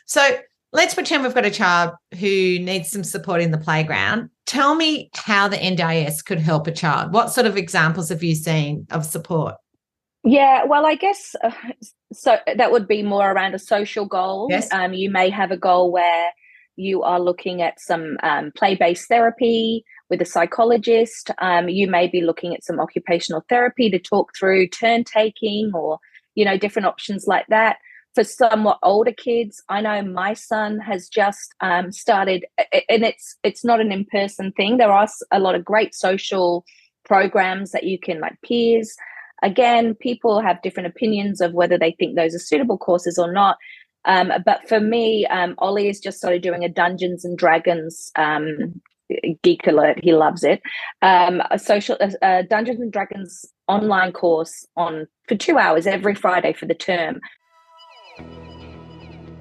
So let's pretend we've got a child who needs some support in the playground. Tell me how the NDIS could help a child. What sort of examples have you seen of support? Yeah, well, I guess so that would be more around a social goal. Yes. You may have a goal where you are looking at some play-based therapy with a psychologist. You may be looking at some occupational therapy to talk through turn taking or, different options like that. For somewhat older kids, I know my son has just started, and it's not an in-person thing. There are a lot of great social programs that you can, like peers. Again, people have different opinions of whether they think those are suitable courses or not. But for me, Ollie has just started doing a Dungeons and Dragons geek alert. He loves it. A Dungeons and Dragons online course for 2 hours every Friday for the term.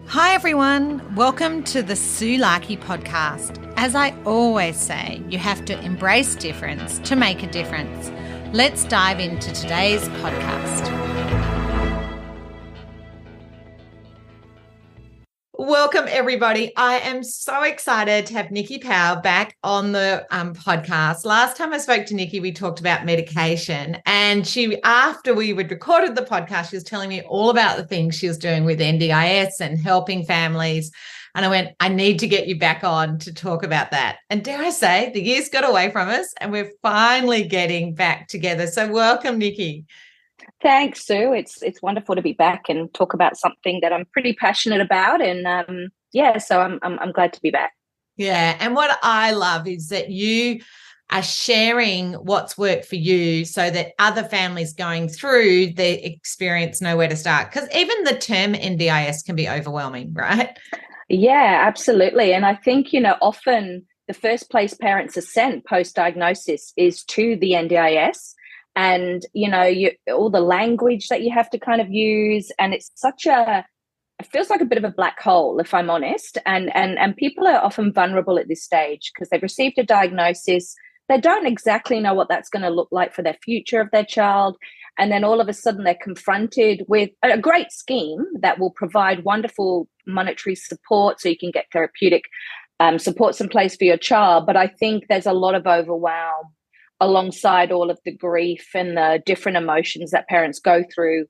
Hi everyone, welcome to the Sue Larkey podcast. As I always say, you have to embrace difference to make a difference. Let's dive into today's podcast. Welcome, everybody. I am so excited to have Nikki Powell back on the podcast. Last time I spoke to Nikki, we talked about medication, and after we had recorded the podcast, she was telling me all about the things she was doing with NDIS and helping families. And I went, I need to get you back on to talk about that. And dare I say, the years got away from us and we're finally getting back together. So welcome, Nikki. Thanks, Sue. It's wonderful to be back and talk about something that I'm pretty passionate about. And so I'm glad to be back. Yeah. And what I love is that you are sharing what's worked for you so that other families going through the experience know where to start. Because even the term NDIS can be overwhelming, right? Yeah, absolutely. And I think, often the first place parents are sent post-diagnosis is to the NDIS. And, all the language that you have to kind of use. And it's it feels like a bit of a black hole, if I'm honest. And people are often vulnerable at this stage because they've received a diagnosis. They don't exactly know what that's going to look like for their future of their child. And then all of a sudden they're confronted with a great scheme that will provide wonderful monetary support so you can get therapeutic supports in place for your child. But I think there's a lot of overwhelm alongside all of the grief and the different emotions that parents go through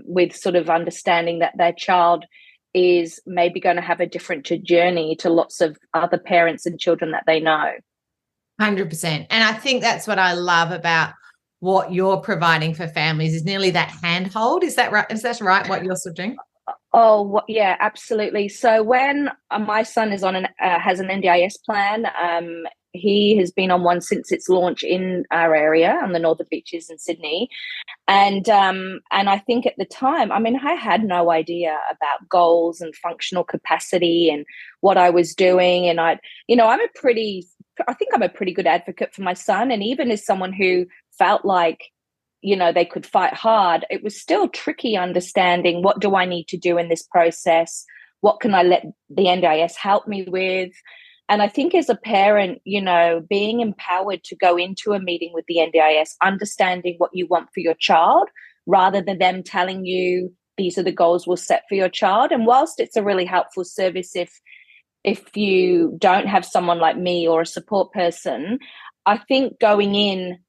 with sort of understanding that their child is maybe going to have a different journey to lots of other parents and children that they know. 100%. And I think that's what I love about what you're providing for families is nearly that handhold. Is that right? Is that right, what you're sort of doing? Oh, yeah, absolutely. So when my son is has an NDIS plan, he has been on one since its launch in our area on the Northern Beaches in Sydney. And I think at the time, I had no idea about goals and functional capacity and what I was doing. And I think I'm a pretty good advocate for my son. And even as someone who felt like, they could fight hard, it was still tricky understanding what do I need to do in this process? What can I let the NDIS help me with? And I think as a parent, being empowered to go into a meeting with the NDIS, understanding what you want for your child, rather than them telling you these are the goals we'll set for your child. And whilst it's a really helpful service, if you don't have someone like me or a support person, I think going in,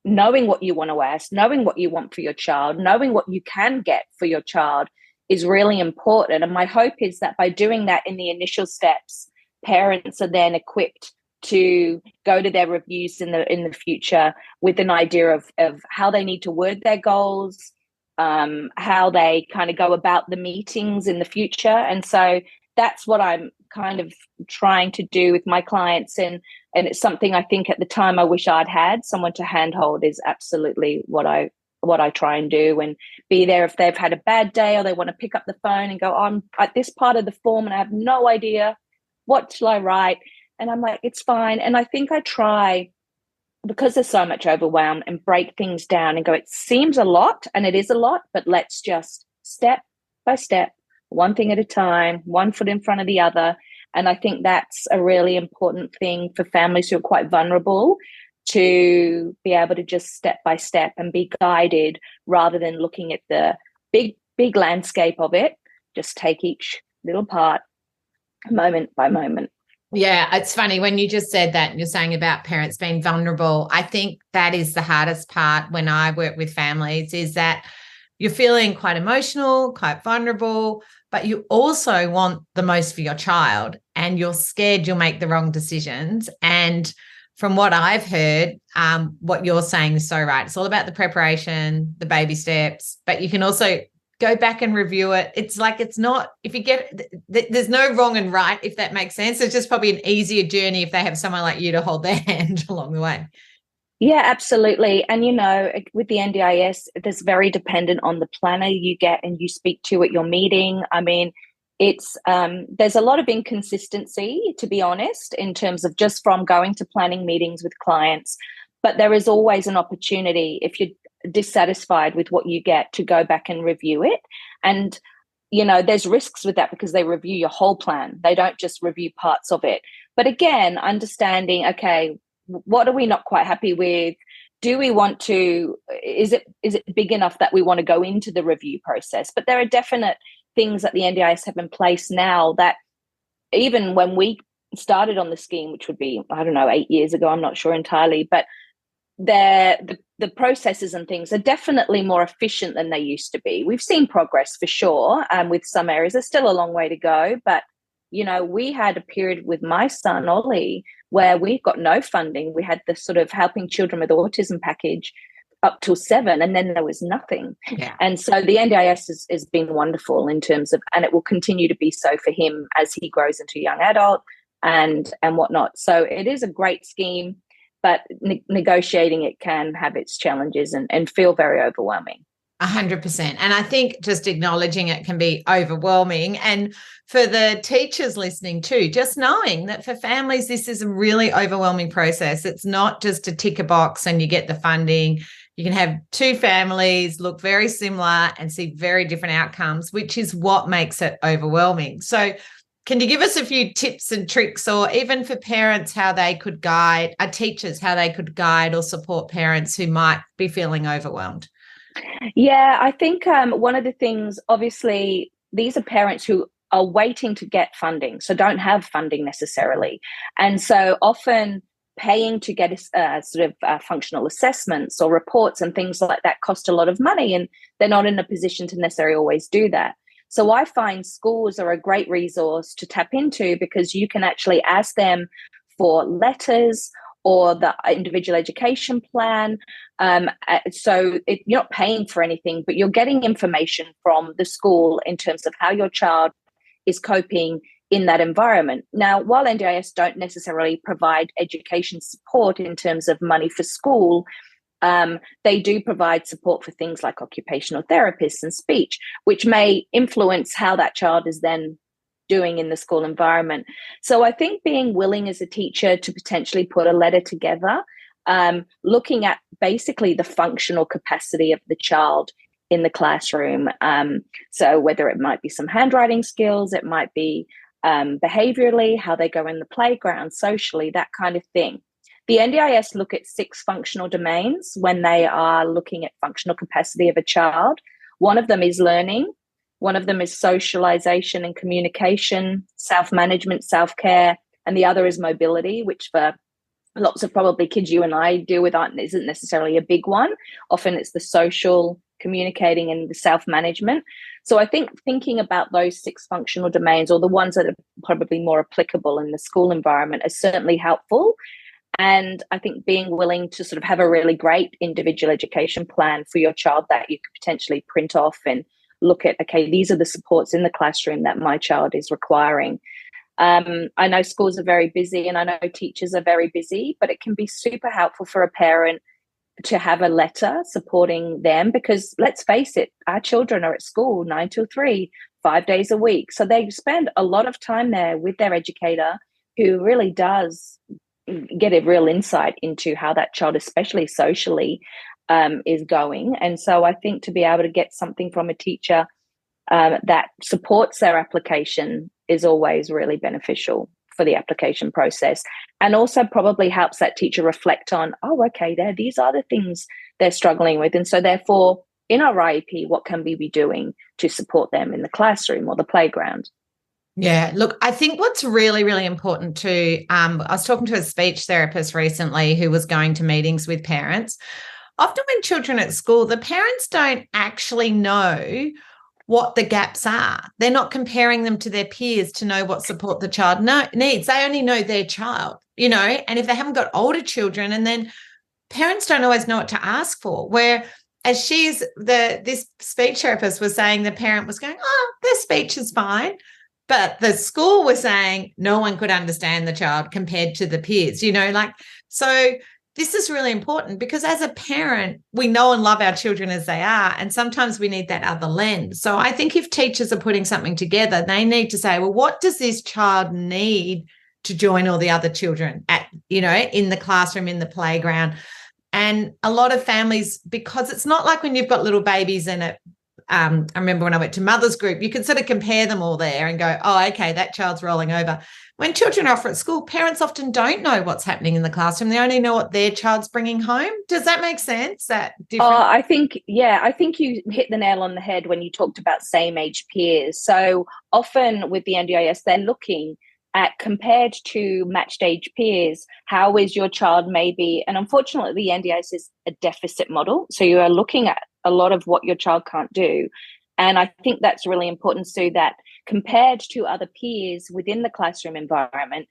knowing what you want to ask, knowing what you want for your child, knowing what you can get for your child is really important. And my hope is that by doing that in the initial steps, parents are then equipped to go to their reviews in the future with an idea of how they need to word their goals, how they kind of go about the meetings in the future. And so that's what I'm kind of trying to do with my clients. And it's something I think at the time I wish I'd had someone to handhold is absolutely what I try and do, and be there if they've had a bad day or they want to pick up the phone and go, I'm at this part of the form and I have no idea. What shall I write? And I'm like, it's fine. And I think I try, because there's so much overwhelm, and break things down and go, it seems a lot and it is a lot, but let's just step by step, one thing at a time, one foot in front of the other. And I think that's a really important thing for families who are quite vulnerable, to be able to just step by step and be guided rather than looking at the big landscape of it. Just take each little part, moment by moment. Yeah, it's funny when you just said that and you're saying about parents being vulnerable. I think that is the hardest part when I work with families, is that you're feeling quite emotional, quite vulnerable, but you also want the most for your child and you're scared you'll make the wrong decisions. And from what I've heard, what you're saying is so right. It's all about the preparation, the baby steps, but you can also go back and review it. It's like, it's not, if you get, there's no wrong and right, if that makes sense. It's just probably an easier journey if they have someone like you to hold their hand along the way. Yeah, absolutely. And, with the NDIS, it's very dependent on the planner you get and you speak to at your meeting. I mean, it's there's a lot of inconsistency, to be honest, in terms of just from going to planning meetings with clients. But there is always an opportunity, if you're dissatisfied with what you get, to go back and review it. And, there's risks with that because they review your whole plan. They don't just review parts of it. But again, understanding, okay, what are we not quite happy with? Do we want to, is it big enough that we want to go into the review process? But there are definite things that the NDIS have in place now that even when we started on the scheme, which would be, I don't know, 8 years ago, I'm not sure entirely, but the processes and things are definitely more efficient than they used to be. We've seen progress for sure, with some areas. There's still a long way to go, but we had a period with my son, Ollie, where we got no funding. We had the sort of helping children with autism package up till 7, and then there was nothing. Yeah. And so the NDIS has been wonderful in terms of, and it will continue to be so for him as he grows into a young adult and whatnot. So it is a great scheme, but negotiating it can have its challenges and feel very overwhelming. 100%. And I think just acknowledging it can be overwhelming. And for the teachers listening too, just knowing that for families, this is a really overwhelming process. It's not just to tick a box and you get the funding. You can have two families look very similar and see very different outcomes, which is what makes it overwhelming. So can you give us a few tips and tricks, or even for parents, how they could guide, teachers, how they could guide or support parents who might be feeling overwhelmed? Yeah, I think one of the things, obviously, these are parents who are waiting to get funding, so don't have funding necessarily. And so often paying to get functional assessments or reports and things like that cost a lot of money, and they're not in a position to necessarily always do that. So I find schools are a great resource to tap into, because you can actually ask them for letters or the individual education plan. So you're not paying for anything, but you're getting information from the school in terms of how your child is coping in that environment. Now, while NDIS don't necessarily provide education support in terms of money for school, they do provide support for things like occupational therapists and speech, which may influence how that child is then doing in the school environment. So I think being willing as a teacher to potentially put a letter together, looking at basically the functional capacity of the child in the classroom. So whether it might be some handwriting skills, it might be behaviorally, how they go in the playground, socially, that kind of thing. The NDIS look at 6 functional domains when they are looking at functional capacity of a child. One of them is learning. One of them is socialization and communication, self-management, self-care, and the other is mobility, which for lots of probably kids you and I deal with isn't necessarily a big one. Often it's the social, communicating, and the self-management. So I think thinking about those 6 functional domains, or the ones that are probably more applicable in the school environment, is certainly helpful. And I think being willing to sort of have a really great individual education plan for your child that you could potentially print off and look at, okay, these are the supports in the classroom that my child is requiring. I know schools are very busy and I know teachers are very busy, but it can be super helpful for a parent to have a letter supporting them, because let's face it, our children are at school 9 till 3, 5 days a week. So they spend a lot of time there with their educator, who really does get a real insight into how that child, especially socially, is going. And so I think to be able to get something from a teacher that supports their application is always really beneficial for the application process, and also probably helps that teacher reflect on, oh, okay, these are the things they're struggling with. And so therefore, in our IEP, what can we be doing to support them in the classroom or the playground? Yeah, look, I think what's really, really important too, I was talking to a speech therapist recently who was going to meetings with parents. Often when children at school, the parents don't actually know what the gaps are. They're not comparing them to their peers to know what support the child needs. They only know their child, and if they haven't got older children, and then parents don't always know what to ask for. Where as this speech therapist was saying, the parent was going, oh, their speech is fine. But the school was saying no one could understand the child compared to the peers, so this is really important because as a parent, we know and love our children as they are. And sometimes we need that other lens. So I think if teachers are putting something together, they need to say, well, what does this child need to join all the other children in the classroom, in the playground? And a lot of families, because it's not like when you've got little babies in it. I remember when I went to mother's group, you could sort of compare them all there and go, oh, okay, that child's rolling over. When children are off at school, parents often don't know what's happening in the classroom. They only know what their child's bringing home. Does that make sense? That different? I think you hit the nail on the head when you talked about same age peers. So often with the NDIS, they're looking at, compared to matched age peers, how is your child maybe, and unfortunately the NDIS is a deficit model. So you are looking at a lot of what your child can't do. And I think that's really important, so that compared to other peers within the classroom environment,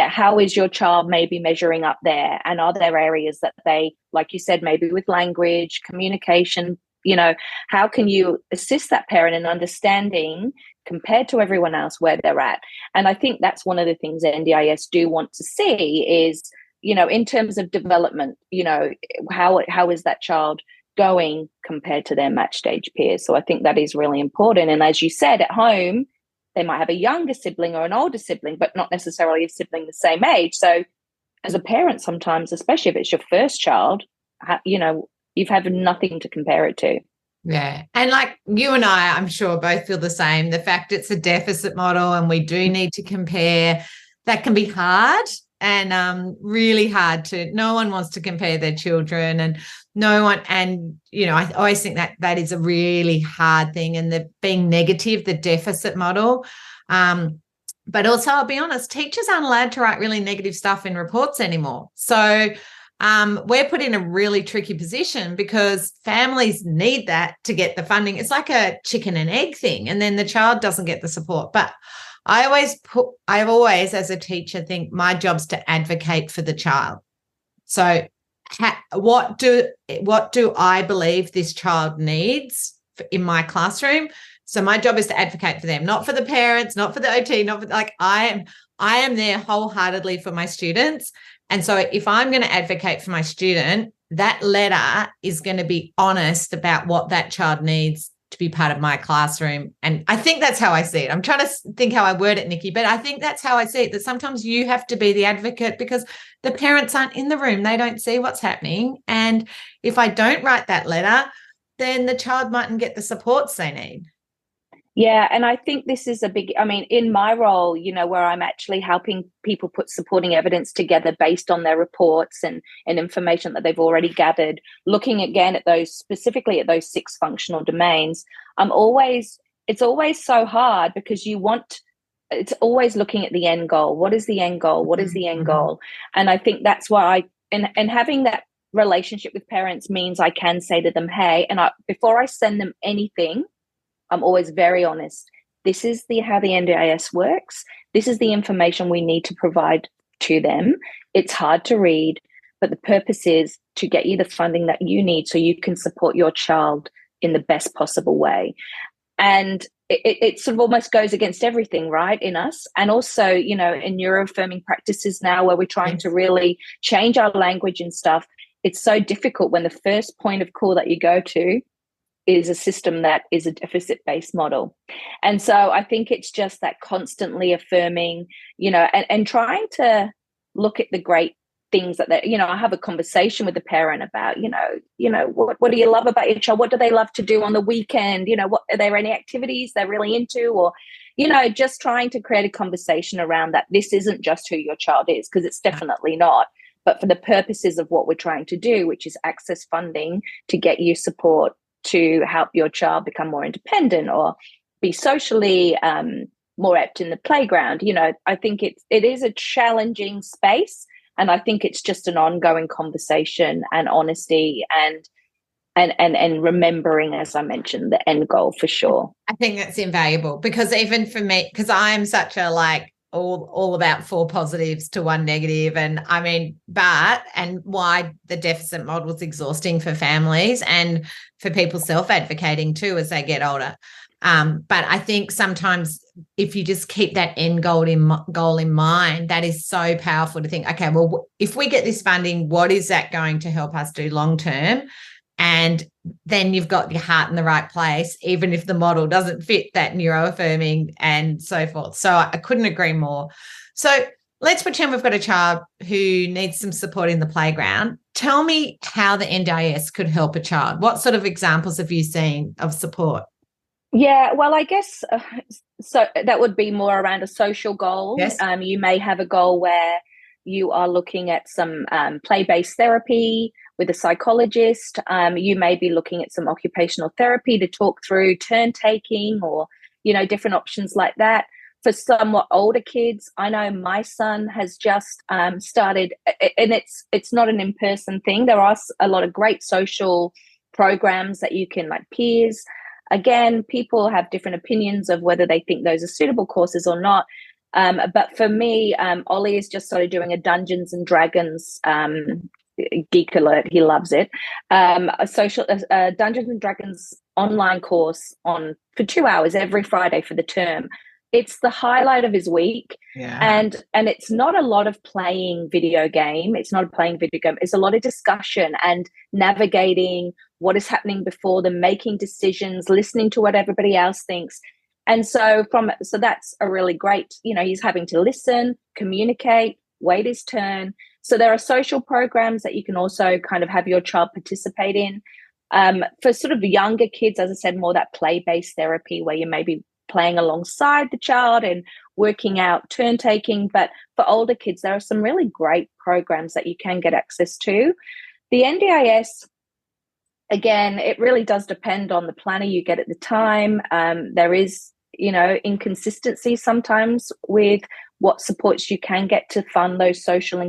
how is your child maybe measuring up there? And are there areas that they, like you said, maybe with language, communication, how can you assist that parent in understanding compared to everyone else where they're at? And I think that's one of the things that NDIS do want to see is, in terms of development, how is that child going compared to their matched age peers? So I think that is really important. And as you said, at home, they might have a younger sibling or an older sibling, but not necessarily a sibling the same age. So as a parent, sometimes, especially if it's your first child, you've had nothing to compare it to. Yeah. And like you and I'm sure both feel the same. The fact it's a deficit model and we do need to compare, that can be hard and really hard no one wants to compare their children, and no one. And, I always think that is a really hard thing, and the being negative, the deficit model. But also, I'll be honest, teachers aren't allowed to write really negative stuff in reports anymore. So we're put in a really tricky position because families need that to get the funding. It's like a chicken and egg thing, and then the child doesn't get the support. But I've always, as a teacher, think my job's to advocate for the child. So what do I believe this child needs in my classroom? So my job is to advocate for them, not for the parents, not for the OT, not for I am there wholeheartedly for my students. And so if I'm going to advocate for my student, that letter is going to be honest about what that child needs to be part of my classroom. And I think that's how I see it. I'm trying to think how I word it, Nikki, but I think that's how I see it, that sometimes you have to be the advocate because the parents aren't in the room. They don't see what's happening. And if I don't write that letter, then the child mightn't get the supports they need. Yeah, and I think this is in my role, where I'm actually helping people put supporting evidence together based on their reports and information that they've already gathered, looking again at specifically at those 6 functional domains. It's always so hard because it's always looking at the end goal. What is the end goal? What is the end goal? And I think that's why and having that relationship with parents means I can say to them, hey, and before I send them anything, I'm always very honest. This is how the NDIS works. This is the information we need to provide to them. It's hard to read, but the purpose is to get you the funding that you need so you can support your child in the best possible way. And it sort of almost goes against everything, right, in us. And also, in neuroaffirming practices now where we're trying to really change our language and stuff, it's so difficult when the first point of call that you go to is a system that is a deficit-based model. And so I think it's just that constantly affirming, and trying to look at the great things that I have a conversation with the parent about, what do you love about your child? What do they love to do on the weekend? What are there any activities they're really into? Or, just trying to create a conversation around that. This isn't just who your child is, because it's definitely not. But for the purposes of what we're trying to do, which is access funding to get you support to help your child become more independent or be socially more apt in the playground. I think it is a challenging space, and I think it's just an ongoing conversation and honesty and remembering, as I mentioned, the end goal for sure. I think that's invaluable, because even for me, because I'm such a all about 4 positives to 1 negative. And I mean, and why the deficit model is exhausting for families and for people self-advocating too as they get older. But I think sometimes if you just keep that end goal in mind, that is so powerful to think, okay, well, if we get this funding, what is that going to help us do long term? And then you've got your heart in the right place, even if the model doesn't fit that neuroaffirming and so forth. So I couldn't agree more. So let's pretend we've got a child who needs some support in the playground. Tell me how the NDIS could help a child. What sort of examples have you seen of support? Yeah, well, I guess so that would be more around a social goal. Yes. You may have a goal where you are looking at some play-based therapy with a psychologist. You may be looking at some occupational therapy to talk through turn taking or, different options like that. For somewhat older kids, I know my son has just started, and it's not an in-person thing. There are a lot of great social programs that you can, like peers. Again, people have different opinions of whether they think those are suitable courses or not. But for me, Ollie has just started doing a Dungeons and Dragons geek alert. He loves it. A Dungeons and Dragons online course for 2 hours every Friday for the term. It's the highlight of his week. Yeah. And it's not a lot of playing video game. It's not a playing video game. It's a lot of discussion and navigating what is happening before them, making decisions, listening to what everybody else thinks. And so that's a really great, he's having to listen, communicate, wait his turn. So there are social programs that you can also kind of have your child participate in. For sort of younger kids, as I said, more that play-based therapy where you may be playing alongside the child and working out turn taking. But for older kids, there are some really great programs that you can get access to. The NDIS, again, it really does depend on the planner you get at the time. There is, inconsistency sometimes with what supports you can get to fund those social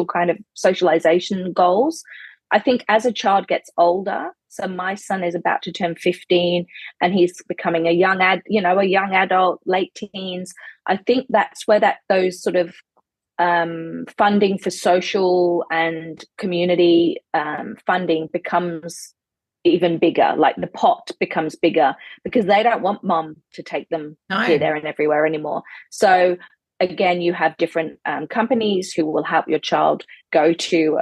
kind of socialization goals. I think as a child gets older, so my son is about to turn 15 and he's becoming a young adult, late teens. I think that's where those sort of funding for social and community funding becomes even bigger. Like the pot becomes bigger because they don't want mom to take them here, there, and everywhere anymore. So again, you have different companies who will help your child go to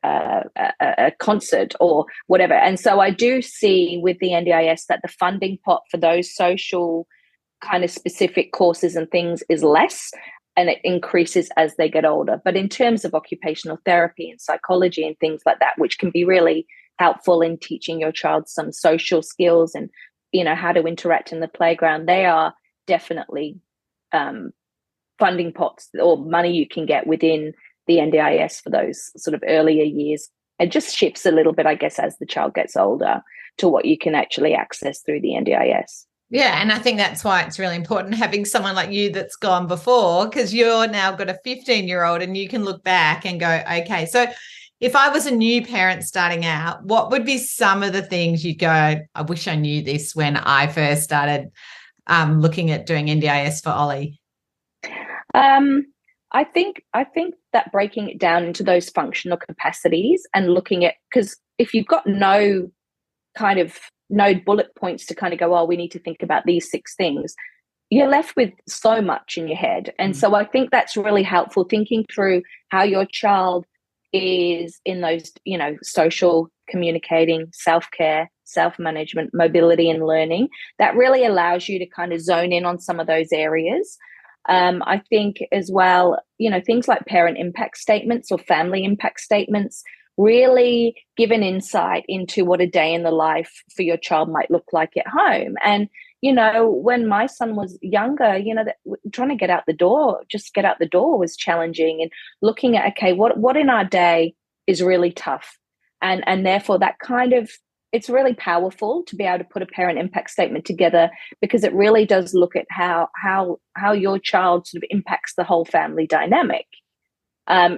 a concert or whatever. And so I do see with the NDIS that the funding pot for those social kind of specific courses and things is less, and it increases as they get older. But in terms of occupational therapy and psychology and things like that, which can be really helpful in teaching your child some social skills and, how to interact in the playground, they are definitely funding pots or money you can get within the NDIS for those sort of earlier years. It just shifts a little bit, I guess, as the child gets older to what you can actually access through the NDIS. Yeah, and I think that's why it's really important having someone like you that's gone before, because you're now got a 15-year-old and you can look back and go, okay, so if I was a new parent starting out, what would be some of the things you'd go, I wish I knew this when I first started looking at doing NDIS for Ollie? I think that breaking it down into those functional capacities and looking at, because if you've got no bullet points to kind of go, oh, we need to think about these 6 things, you're left with so much in your head. And so I think that's really helpful, thinking through how your child is in those, social, communicating, self-care, self-management, mobility and learning. That really allows you to kind of zone in on some of those areas. I think as well, things like parent impact statements or family impact statements really give an insight into what a day in the life for your child might look like at home. And, when my son was younger, trying to get out the door was challenging, and looking at, okay, what in our day is really tough. And therefore that kind of it's really powerful to be able to put a parent impact statement together, because it really does look at how your child sort of impacts the whole family dynamic.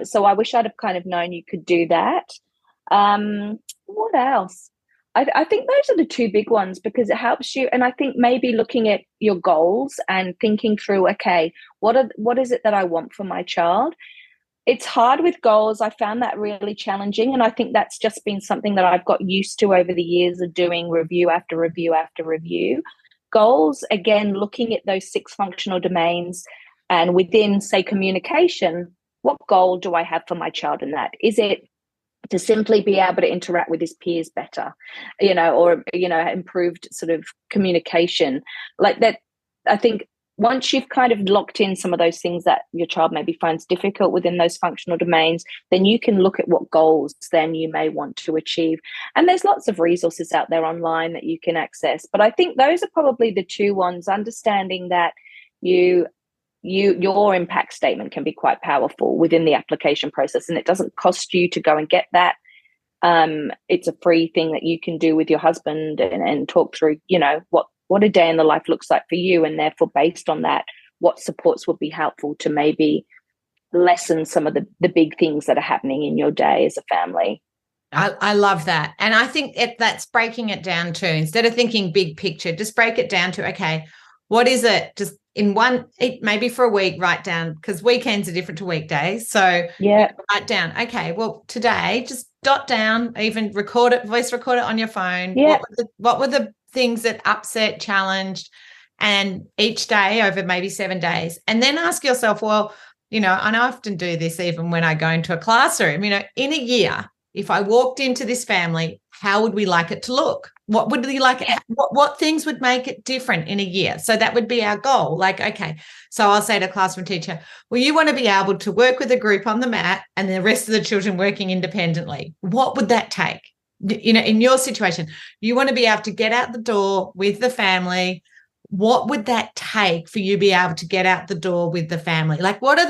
So I wish I'd have kind of known you could do that. What else? I think those are the two big ones, because it helps you. And I think maybe looking at your goals and thinking through, okay, what is it that I want for my child? It's hard with goals. I found that really challenging. And I think that's just been something that I've got used to over the years of doing review after review after review. Goals, again, looking at those 6 functional domains, and within, say, communication, what goal do I have for my child in that? Is it to simply be able to interact with his peers better, or, improved sort of communication like that? I think once you've kind of locked in some of those things that your child maybe finds difficult within those functional domains, then you can look at what goals then you may want to achieve. And there's lots of resources out there online that you can access. But I think those are probably the two ones, understanding that your impact statement can be quite powerful within the application process, and it doesn't cost you to go and get that. It's a free thing that you can do with your husband and talk through, what a day in the life looks like for you, and therefore based on that, what supports would be helpful to maybe lessen some of the big things that are happening in your day as a family. I love that. And I think that's breaking it down to, instead of thinking big picture, just break it down to, okay, what is it? Just in maybe for a week, write down, because weekends are different to weekdays. So write down, okay, well, today, just jot down, even voice record it on your phone. Yeah. What were the things that upset, challenged, and each day over maybe 7 days? And then ask yourself, well, and I often do this even when I go into a classroom, in a year, if I walked into this family, how would we like it to look? What would we like? What things would make it different in a year? So that would be our goal. Like, okay, so I'll say to a classroom teacher, well, you want to be able to work with a group on the mat and the rest of the children working independently. What would that take? In your situation, you want to be able to get out the door with the family. What would that take for you to be able to get out the door with the family? Like, what are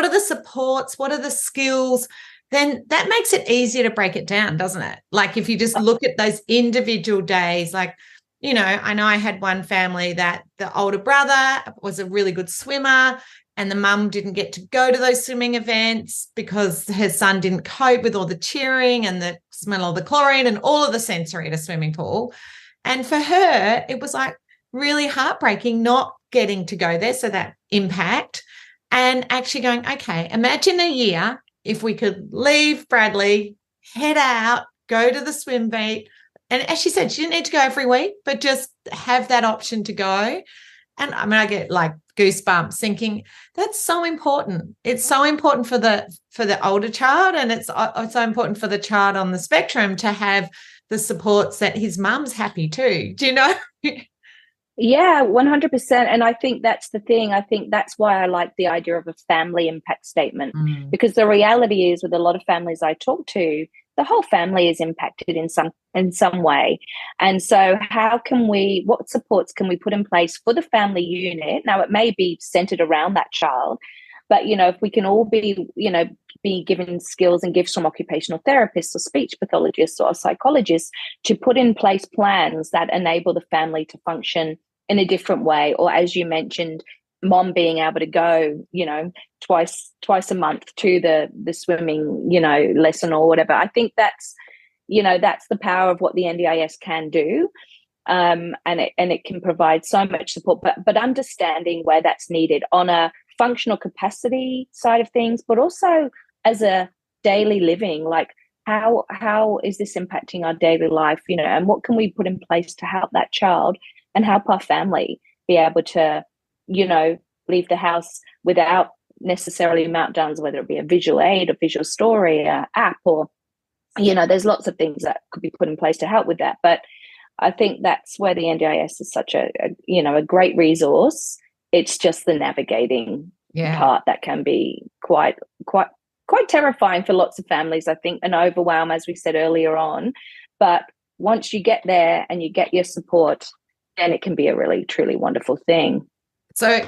the supports? What are the skills? Then that makes it easier to break it down, doesn't it? Like, if you just look at those individual days, like, I know I had one family that the older brother was a really good swimmer, and the mum didn't get to go to those swimming events because her son didn't cope with all the cheering and the smell of the chlorine and all of the sensory at a swimming pool. And for her, it was like really heartbreaking not getting to go there. So that impact, and actually going, okay, imagine a year if we could leave Bradley, head out, go to the swim beat. And as she said, she didn't need to go every week, but just have that option to go. And I mean, I get like goosebumps thinking that's so important. It's so important for the older child, and it's so important for the child on the spectrum to have the supports that his mum's happy too. Do you know? Yeah, 100%. And I think that's the thing. I think that's why I like the idea of a family impact statement, because the reality is with a lot of families I talk to, the whole family is impacted in some way. And so what supports can we put in place for the family unit? Now, it may be centered around that child, but, if we can all be given skills and gifts from occupational therapists or speech pathologists or psychologists to put in place plans that enable the family to function in a different way. Or, as you mentioned, mom being able to go, twice a month to the swimming, lesson or whatever. I think that's the power of what the NDIS can do. And it can provide so much support, but understanding where that's needed on a functional capacity side of things, but also as a daily living, like how is this impacting our daily life, and what can we put in place to help that child and help our family be able to, leave the house without necessarily meltdowns, whether it be a visual aid, a visual story, a app, or, there's lots of things that could be put in place to help with that. But I think that's where the NDIS is such a great resource. It's just the navigating part that can be quite terrifying for lots of families, I think, and overwhelm, as we said earlier on. But once you get there and you get your support, then it can be a really, truly wonderful thing. So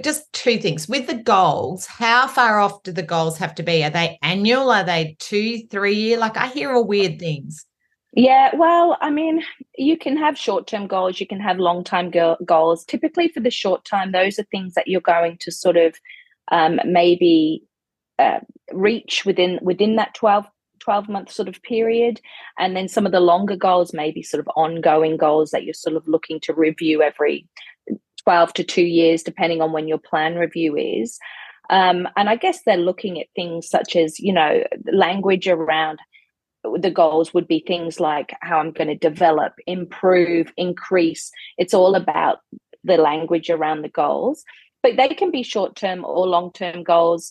just two things. With the goals, how far off do the goals have to be? Are they annual? Are they 2-3 year? Like, I hear all weird things. Yeah, well, I mean, you can have short-term goals, you can have long-term goals. Typically, for the short term, those are things that you're going to sort of maybe uh, reach within that 12-month sort of period. And then some of the longer goals may be sort of ongoing goals that you're sort of looking to review every 12 to 2 years, depending on when your plan review is. And I guess they're looking at things such as, language around the goals would be things like how I'm going to develop, improve, increase. It's all about the language around the goals, but they can be short term or long term goals.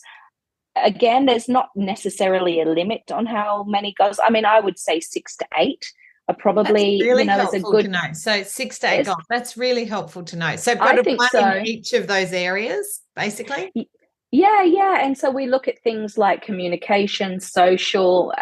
Again, there's not necessarily a limit on how many goals. I mean, I would say 6 to 8 are probably, that's really is a helpful good to know. So 6 to 8 goals. That's really helpful to know. So I've got I a think one so. in each of those areas, basically. Yeah. And so we look at things like communication, social,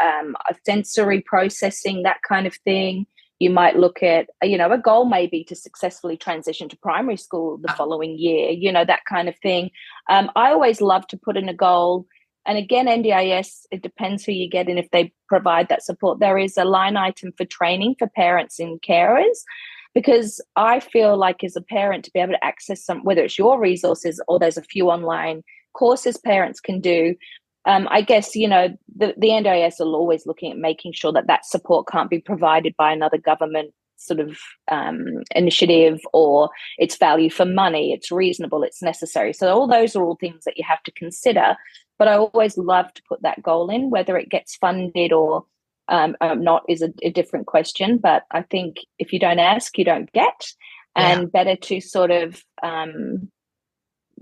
sensory processing, that kind of thing. You might look at, a goal may be to successfully transition to primary school the following year, that kind of thing. I always love to put in a goal. And again, NDIS, it depends who you get and if they provide that support. There is a line item for training for parents and carers, because I feel like as a parent to be able to access whether it's your resources or there's a few online courses parents can do. I guess, the NDIS are always looking at making sure that support can't be provided by another government sort of initiative, or it's value for money, it's reasonable, it's necessary. So all those are all things that you have to consider. But I always love to put that goal in, whether it gets funded or not is a different question. But I think if you don't ask, you don't get. And better to sort of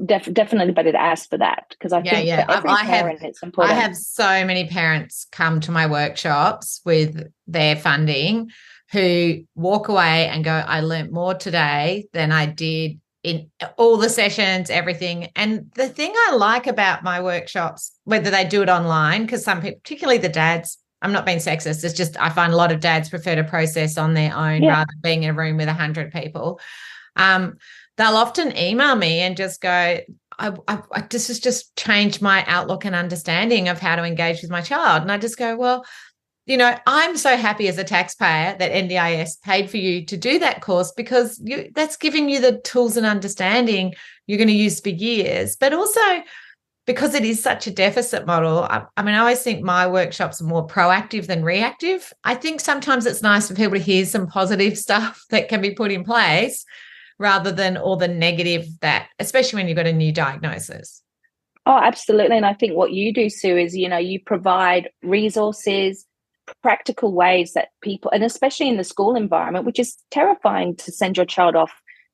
definitely better to ask for that, because I think for every parent it's important. I have so many parents come to my workshops with their funding who walk away and go, I learnt more today than I did in all the sessions, everything. And the thing I like about my workshops, whether they do it online, because some people, particularly the dads, I'm not being sexist, it's just I find a lot of dads prefer to process on their own rather than being in a room with 100 people. They'll often email me and just go, this has just changed my outlook and understanding of how to engage with my child. And I just go, well, I'm so happy as a taxpayer that NDIS paid for you to do that course, because that's giving you the tools and understanding you're going to use for years. But also because it is such a deficit model, I mean, I always think my workshops are more proactive than reactive. I think sometimes it's nice for people to hear some positive stuff that can be put in place rather than all the negative that, especially when you've got a new diagnosis. Oh, absolutely. And I think what you do, Sue, is, you provide resources, practical ways that people, and especially in the school environment, which is terrifying to send your child off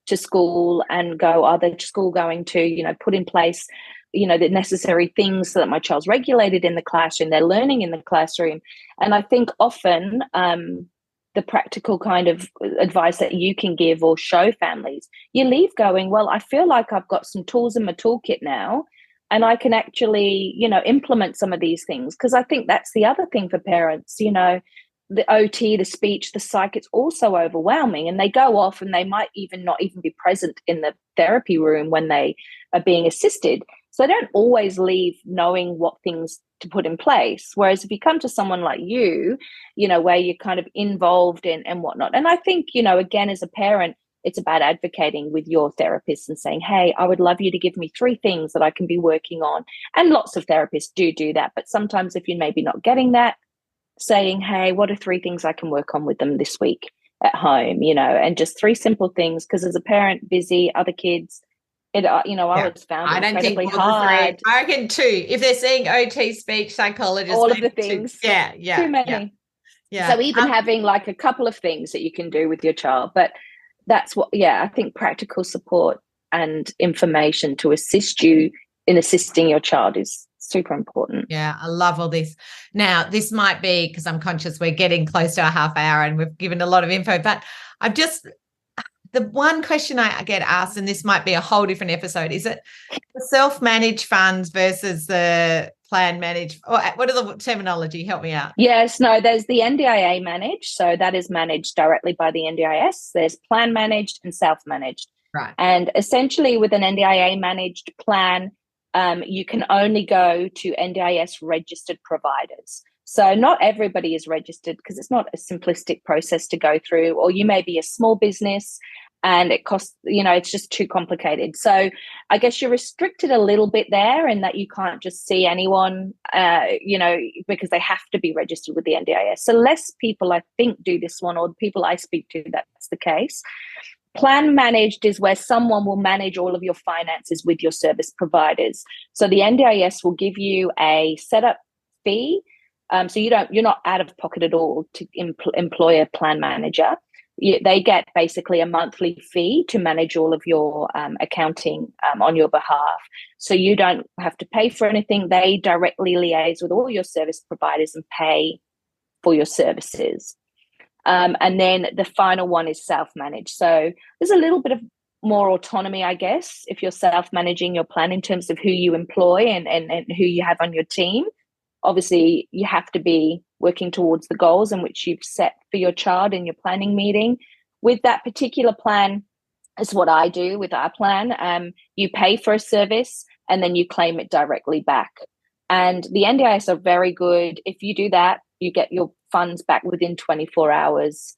to school and go, are the school going to, put in place, the necessary things so that my child's regulated in the classroom, they're learning in the classroom. And I think often the practical kind of advice that you can give or show families, you leave going, well, I feel like I've got some tools in my toolkit now, and I can actually, implement some of these things. Because I think that's the other thing for parents, the OT, the speech, the psych, it's also overwhelming. And they go off and they might even not even be present in the therapy room when they are being assisted. So they don't always leave knowing what things to put in place. Whereas if you come to someone like you, where you're kind of involved in and whatnot. And I think, again, as a parent, it's about advocating with your therapist and saying, hey, I would love you to give me 3 things that I can be working on. And lots of therapists do that. But sometimes if you're maybe not getting that, saying, hey, what are 3 things I can work on with them this week at home, and just 3 simple things. Because as a parent, busy, other kids, I always found it incredibly hard. I reckon 2. If they're seeing OT, speech, psychologist, all of the things. 2. Yeah. Too many. Yeah. So even having like a couple of things that you can do with your child, but that's what, I think practical support and information to assist you in assisting your child is super important. Yeah, I love all this. Now, this might be because I'm conscious we're getting close to a half hour and we've given a lot of info, but the one question I get asked, and this might be a whole different episode, is it the self-managed funds versus the plan managed? What are the terminology? Help me out. Yes, no, there's the NDIA managed. So that is managed directly by the NDIS. There's plan managed and self-managed. Right. And essentially with an NDIA managed plan, you can only go to NDIS registered providers. So not everybody is registered because it's not a simplistic process to go through, or you may be a small business and it costs, it's just too complicated. So I guess you're restricted a little bit there in that you can't just see anyone, because they have to be registered with the NDIS. So less people, I think, do this one, or the people I speak to, that's the case. Plan managed is where someone will manage all of your finances with your service providers. So the NDIS will give you a setup fee. So you're not out of pocket at all to employ a plan manager. They get basically a monthly fee to manage all of your accounting on your behalf. So you don't have to pay for anything. They directly liaise with all your service providers and pay for your services. And then the final one is self-managed. So there's a little bit of more autonomy, I guess, if you're self-managing your plan in terms of who you employ and who you have on your team. Obviously, you have to be working towards the goals in which you've set for your child in your planning meeting. With that particular plan, is what I do with our plan. You pay for a service and then you claim it directly back. And the NDIS are very good. If you do that, you get your funds back within 24 hours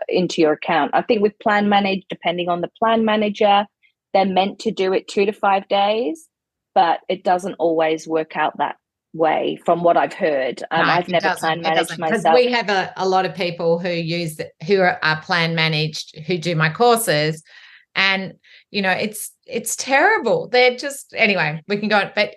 into your account. I think with plan managed, depending on the plan manager, they're meant to do it 2 to 5 days, but it doesn't always work out that way from what I've heard. No, I've never plan managed myself. Because we have a lot of people who are plan managed, who do my courses, and it's terrible. They're just, anyway, we can go on, but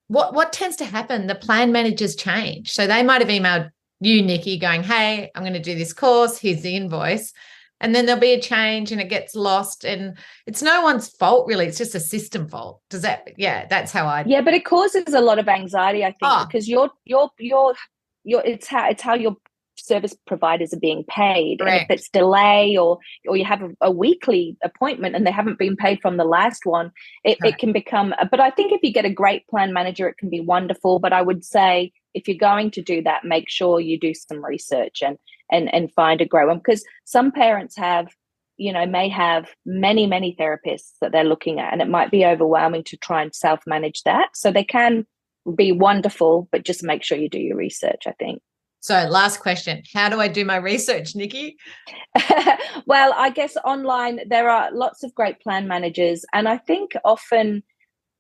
what tends to happen, the plan managers change. So they might have emailed you, Nikki, going, hey, I'm going to do this course, here's the invoice. And then there'll be a change and it gets lost, and it's no one's fault really. It's just a system fault. That's how I. Yeah, but it causes a lot of anxiety, I think, because it's how your service providers are being paid. Correct. And if it's delay or you have a weekly appointment and they haven't been paid from the last one, it can become. But I think if you get a great plan manager, it can be wonderful. But I would say if you're going to do that, make sure you do some research and find a great one, because some parents may have many therapists that they're looking at, and it might be overwhelming to try and self-manage that. So they can be wonderful, but just make sure you do your research, I think. So last question, how do I do my research, Nikki? Well, I guess online there are lots of great plan managers, and I think often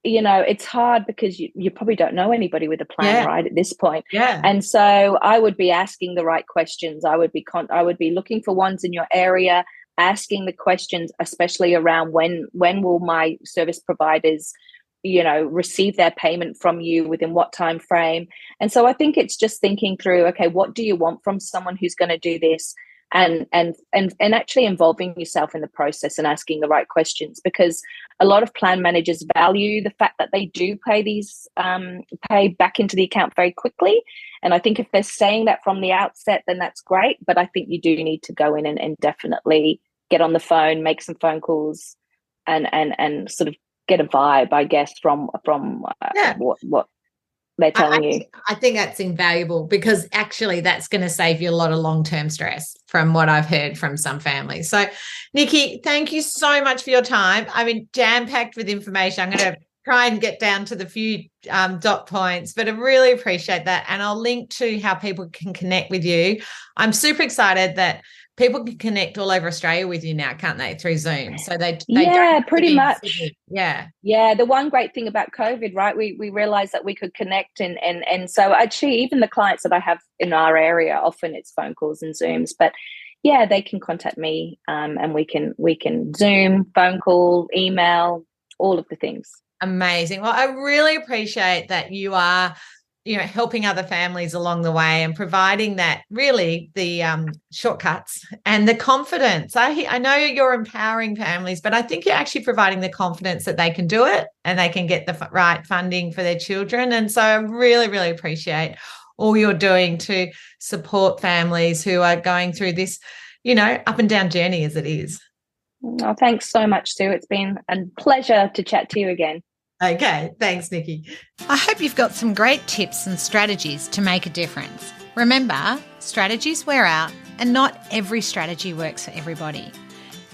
it's hard because you probably don't know anybody with a plan right at this point. Yeah. And so I would be asking the right questions. I would be looking for ones in your area, asking the questions, especially around when will my service providers, receive their payment from you, within what time frame. And so I think it's just thinking through, okay, what do you want from someone who's going to do this? And actually involving yourself in the process and asking the right questions, because a lot of plan managers value the fact that they do pay back into the account very quickly. And I think if they're saying that from the outset, then that's great. But I think you do need to go in and definitely get on the phone, make some phone calls, and sort of get a vibe, I guess, from what they're telling you. I think that's invaluable, because actually that's going to save you a lot of long-term stress, from what I've heard from some families. So, Nikki, thank you so much for your time. I mean, jam-packed with information. I'm going to try and get down to the few dot points, but I really appreciate that. And I'll link to how people can connect with you. I'm super excited that people can connect all over Australia with you now, can't they, through Zoom? So they don't pretty much. Yeah. The one great thing about COVID, right? We realized that we could connect, and so actually even the clients that I have in our area, often it's phone calls and Zooms, but yeah, they can contact me, and we can Zoom, phone call, email, all of the things. Amazing. Well, I really appreciate that you are helping other families along the way and providing that, really, the shortcuts and the confidence. I know you're empowering families, but I think you're actually providing the confidence that they can do it and they can get the right funding for their children. And so I really, really appreciate all you're doing to support families who are going through this, up and down journey as it is. Oh, thanks so much, Sue. It's been a pleasure to chat to you again. Okay, thanks, Nikki. I hope you've got some great tips and strategies to make a difference. Remember, strategies wear out, and not every strategy works for everybody.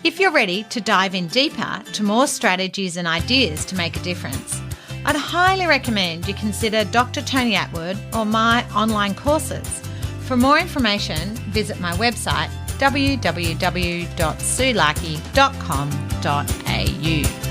If you're ready to dive in deeper to more strategies and ideas to make a difference, I'd highly recommend you consider Dr. Tony Atwood or my online courses. For more information, visit my website www.sulaki.com.au.